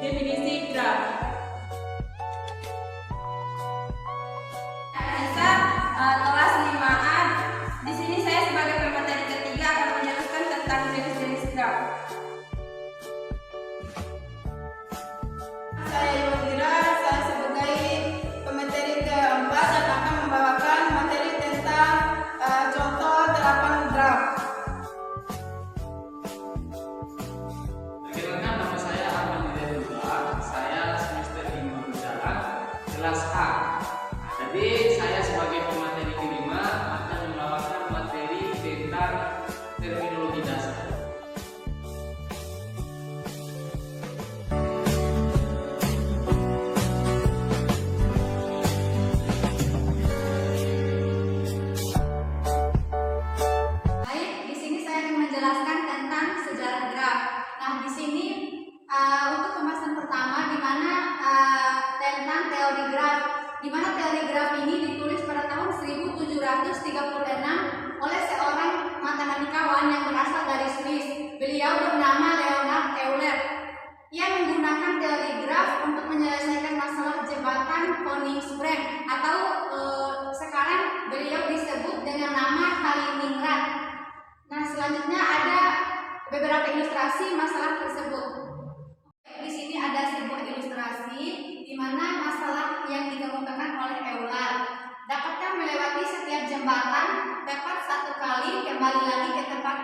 definisi graf. Kelas 5A. Di sini saya sebagai pemateri ketiga akan menjelaskan tentang jenis-jenis graf. Saya Yudhira, saya sebagai pemateri keempat dan akan membawakan materi tentang contoh terapan graf. Perkenalkan, nama saya Ahmad Hidayatullah. Saya semester 5 berjalan kelas A. Jadi saya sebagai pemateri kelima akan membawakan materi tentang terminologi dasar. Baik, di sini saya akan menjelaskan tentang sejarah graf. Nah, di sini untuk pembahasan pertama di mana tentang teori graf. Di mana teori graf ini ditulis pada tahun 1736 oleh seorang matematikawan yang berasal dari Swiss. Beliau bernama Leonhard Euler. Ia menggunakan teori graf untuk menyelesaikan masalah jembatan Koningsbrug atau sekarang beliau disebut dengan nama Kaliningrad. Nah, selanjutnya ada beberapa ilustrasi masalah tersebut. Di sini ada sebuah ilustrasi di mana masalah yang dikemukakan oleh Euler. Dapatkah melewati setiap jembatan tepat satu kali kembali lagi ke tempat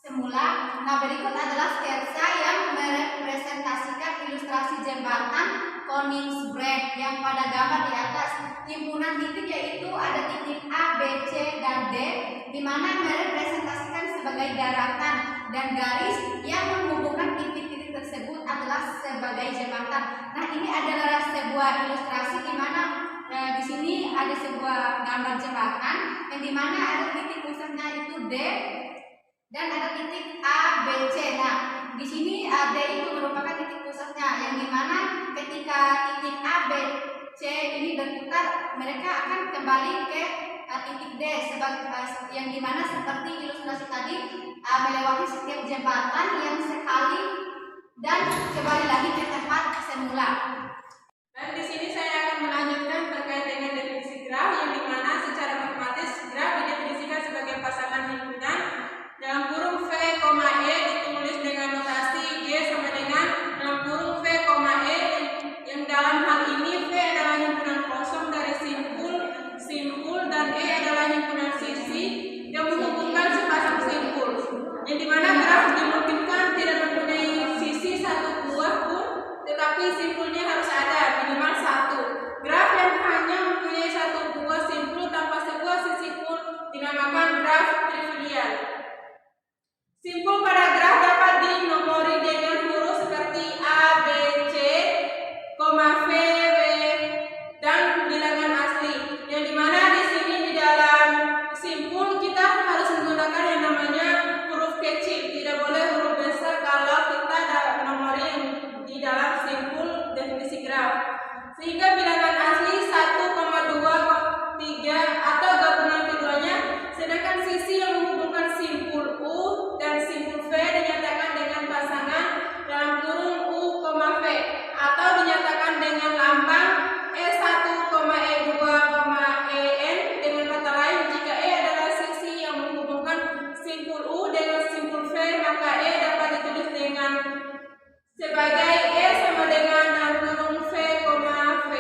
semula? Nah, berikut adalah sketsa yang merepresentasikan ilustrasi jembatan Koningsbrug yang pada gambar di atas. Himpunan titik yaitu ada titik A, B, C, dan D, di mana merepresentasikan sebagai daratan, dan garis yang menghubungkan titik-titik tersebut adalah sebagai jembatan. Nah, ini adalah sebuah ilustrasi di mana di sini ada sebuah gambar jembatan yang di mana ada titik pusatnya itu D dan ada titik A, B, C. Nah, di sini D itu merupakan titik pusatnya yang di mana ketika titik A, B, C ini berputar, mereka akan kembali ke titik D sebagai yang di mana seperti ilustrasi tadi melewati setiap jembatan yang sekali dan kembali lagi ke tempat semula. Dan di sini saya akan melanjutkan terkait dengan definisi graf, yang dimana secara matematis graf didefinisikan sebagai pasangan himpunan dalam kurung V, E ditulis dengan notasi G sama dengan dalam kurung V, E, yang dalam hal ini V adalah himpunan kosong dari simpul, dan E adalah himpunan sisi yang menghubungkan sepasang simpul, yang dimana graf dimungkinkan tidak mempunyai sisi satu buah pun, tetapi simpulnya harus ada minimal satu. Graf yang hanya mempunyai satu buah simpul tanpa sebuah sisi pun dinamakan graf trivial. Simpul pada graf dapat dinomori dengan huruf seperti A, B, C, V, W, dan bilangan asli. Yang dimana di sini di dalam simpul kita harus menggunakan yang namanya huruf kecil, tidak boleh huruf besar kalau kita ada nomori yang di dalam simpul definisi graf. Sehingga bilangan asli 1, 2, 3 atau gabungan keduanya, sedangkan sisi yang menghubungkan simpul U dan simpul V dinyatakan dengan pasangan dalam kurung U, V, atau dinyatakan dengan lambang E1, E2, EN. Dengan kata lain, jika E adalah sisi yang menghubungkan simpul U dengan simpul V, maka E dapat ditulis dengan sebagai E sama dengan dalam kurung V, V.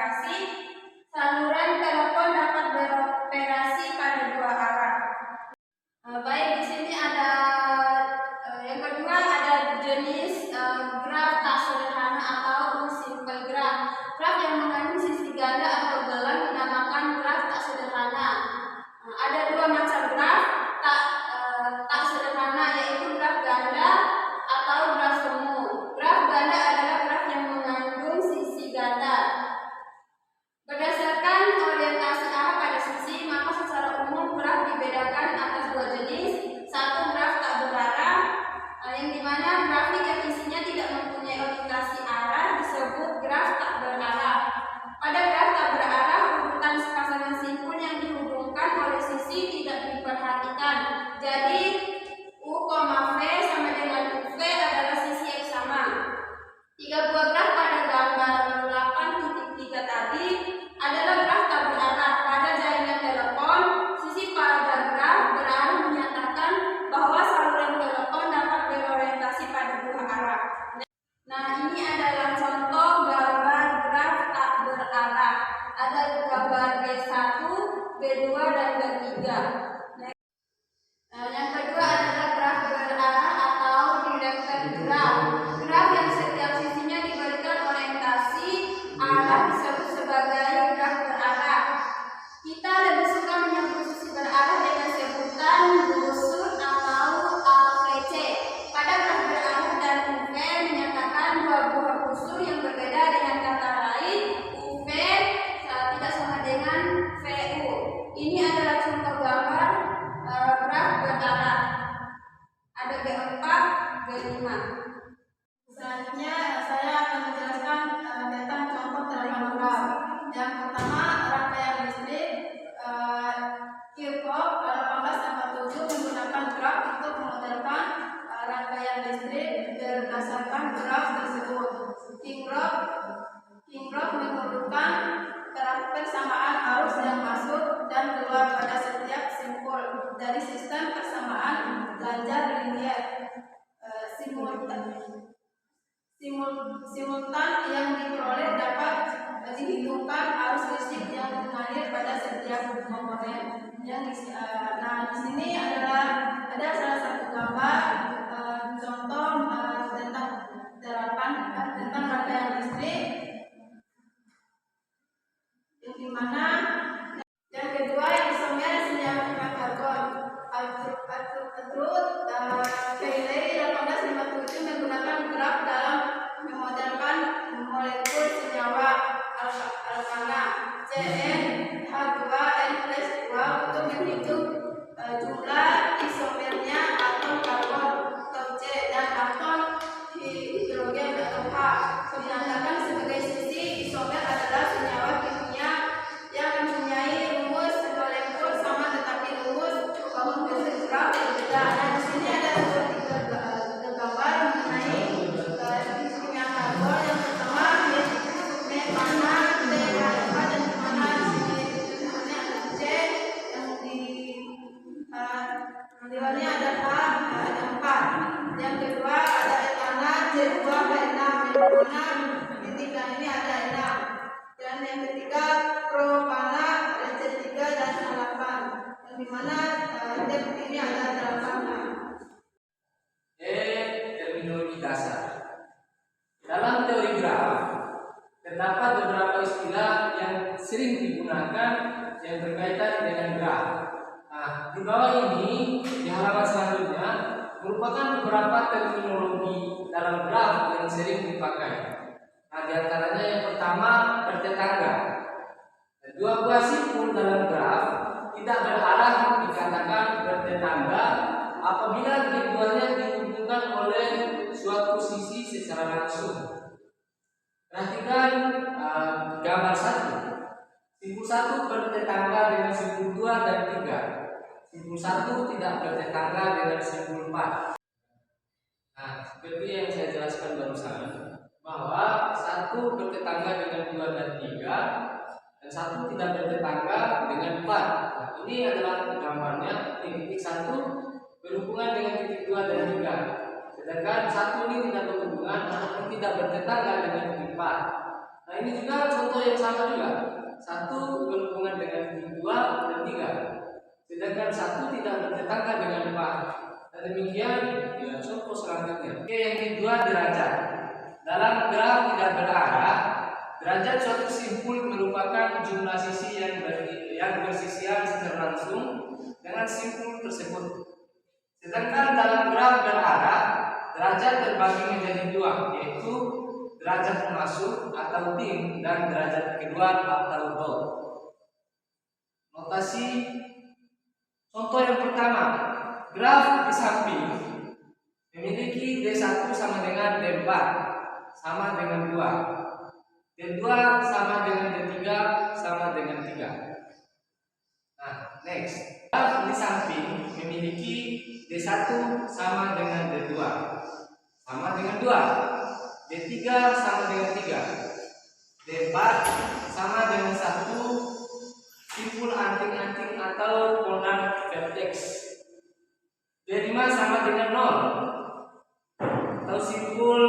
orientasi, saluran telepon dapat beroperasi pada dua arah. Baik, di sini ada yang kedua ada jenis graf tak sederhana atau simple graph. Graf yang mengandung sisi ganda atau gelang dinamakan graf tak sederhana. Ada dua macam graf tak sederhana, yaitu graf ganda atau graf semu. Graf ganda adalah graf yang mengandung sisi ganda. Berdasarkan orientasi arah pada sisi, maka secara umum graf dibedakan atas dua jenis. Satu, graf tak berarah, yang dimana grafik yang isinya tidak mempunyai orientasi arah disebut graf tak berarah. Pada graf tak berarah, urutan pasangan simpul yang dihubungkan oleh sisi tidak diperhatikan. Jadi U, V sama dengan UV adalah sisi yang sama. Tiga buah graf pada gambar 8.3 tadi adalah graf tak berarah. Pada jaringan telepon, sisi pada graf berarah menyatakan bahwa saluran telepon dapat berorientasi pada dua arah. Nah, ini adalah contoh gambar graf tak berarah. Ada gambar B1, B2, dan B3. Yang kedua adalah graf berarah atau directed graph. Graf yang setiap sisinya diberikan orientasi arah disebut sebagai graf berarah. Kita lebih suka menyebut sisi berarah dengan sebutan busur atau AVC. Pada graf berarah dan UV menyatakan dua buah busur yang berbeda, dengan kata lain UV tidak sama dengan VU. Ini adalah contoh gambar graf berarah. Ada B4, B5. Selanjutnya saya akan menjelaskan tentang contoh terapan graf. Yang pertama, rangkaian listrik. Kirchhoff 1847 menggunakan graf untuk memodelkan rangkaian listrik berdasarkan graf tersebut. Kirchhoff menurunkan persamaan arus yang masuk dan keluar pada setiap simpul dari sistem persamaan Lanjar linier simultan yang diperoleh dapat dihitungkan arus listrik yang mengalir pada setiap komponen. Nah, di sini ada salah satu gambar contoh tentang rangkaian listrik, yang dimana yang kedua isomer senyawa karbon. Cayley 1857 menggunakan graf dalam memodelkan molekul senyawa alkana CnH2n+2 untuk menghitung jumlah isomernya atom karbon atau C dan atom hidrogen atau H. Dinyatakan sebagai sisi isomer adalah senyawa kimia yang mempunyai rumus molekul sama tetapi rumus komposisi graf berbeda. Nah, di sini ada tiga gambar mengenai sisi kimia karbon. Yang pertama metana THF, dan di mana di sini ada C, yang di bawahnya ada H, ada 4. Yang kedua ada etana C2H6, yang di mana di tiga ini ada 6. Dan yang ketiga propana ada C3 dan H8, yang di mana depth ini ada 8. Terminologi dasar. Dalam teori graf terdapat beberapa istilah yang sering digunakan yang berkaitan dengan graf. Nah, di bawah ini di halaman selanjutnya merupakan beberapa terminologi dalam graf yang sering dipakai. Nah, di antaranya yang pertama bertetangga. Dua buah simpul dalam graf tidak berarah dikatakan bertetangga apabila keduanya dihubungkan oleh suatu sisi secara langsung. Perhatikan gambar 1. Simpul 1 bertetangga dengan simpul 2 dan 3. Simpul 1 tidak bertetangga dengan simpul 4. Nah, seperti yang saya jelaskan barusan, bahwa 1 bertetangga dengan 2 dan 3, dan 1 tidak bertetangga dengan 4. Nah, ini adalah gambarnya. Titik 1 berhubungan dengan titik 2 dan 3. Sedangkan 1 ini tidak berhubungan ataupun tidak bertetangga dengan titik 4. Nah ini juga contoh yang sama juga. 1 berhubungan dengan 2 dan 3. Sedangkan 1 tidak bertetangga dengan 4. Dan demikian ya, contoh selanjutnya. Oke, yang kedua derajat. Dalam graf tidak berarah, derajat suatu simpul merupakan jumlah sisi yang bersisian secara langsung dengan simpul tersebut. Sedangkan dalam graf berarah, derajat terbagi menjadi 2, yaitu derajat masuk atau tim dan derajat kedua atau dot. Notasi contoh yang pertama, graf di samping memiliki D1 sama dengan D4 sama dengan 2, D2 sama dengan D3 sama dengan 3. Nah, next, graf di samping memiliki D1 sama dengan D2 sama dengan 2, D3 sama dengan 3, D4 sama dengan 1, simpul anting-anting atau polar vertex, D5 sama dengan 0, atau simpul